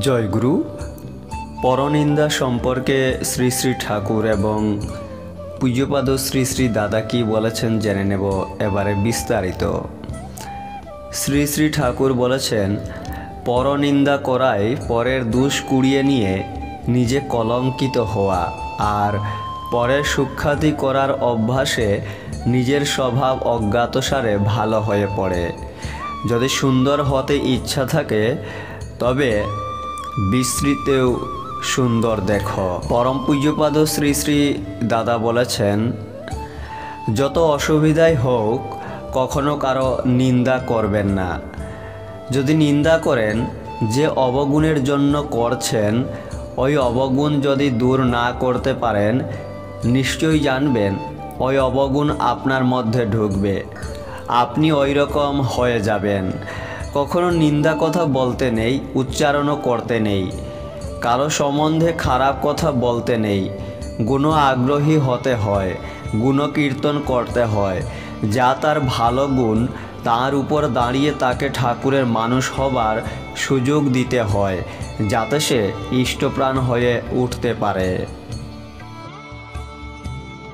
জয়গুরু। পরনিন্দা সম্পর্কে শ্রী শ্রী ঠাকুর এবং পূজ্যপাদ শ্রী শ্রী দাদা কি বলেছেন জেনে নেব এবারে বিস্তারিত। শ্রী শ্রী ঠাকুর বলেছেন, পরনিন্দা করাই পরের দোষ কুড়িয়ে নিয়ে নিজে কলঙ্কিত হওয়া, আর পরের সুখ্যাতি করার অভ্যাসে নিজের স্বভাব অজ্ঞাতসারে ভালো হয়ে পড়ে। যদি সুন্দর হতে ইচ্ছা থাকে তবে বিশ্রীতেও সুন্দর দেখো। পরম পূজ্যপাদ শ্রী শ্রী দাদা বলেছেন, যত অসুবিধাই হোক কখনো কারো নিন্দা করবেন না। যদি নিন্দা করেন, যে অবগুণের জন্য করছেন ওই অবগুণ যদি দূর না করতে পারেন, নিশ্চয়ই জানবেন ওই অবগুণ আপনার মধ্যে ঢুকবে, আপনি ওই রকম হয়ে যাবেন। কখনো নিন্দা কথা বলতে নেই, উচ্চারণও করতে নেই। কারো সম্বন্ধে খারাপ কথা বলতে নেই। গুণ আগ্রহী হতে হয়, গুণকীর্তন করতে হয়। যা তার ভালো গুণ তার উপর দাঁড়িয়ে তাকে ঠাকুরের মানুষ হবার সুযোগ দিতে হয়, যাতে সে ইষ্টপ্রাণ হয়ে উঠতে পারে।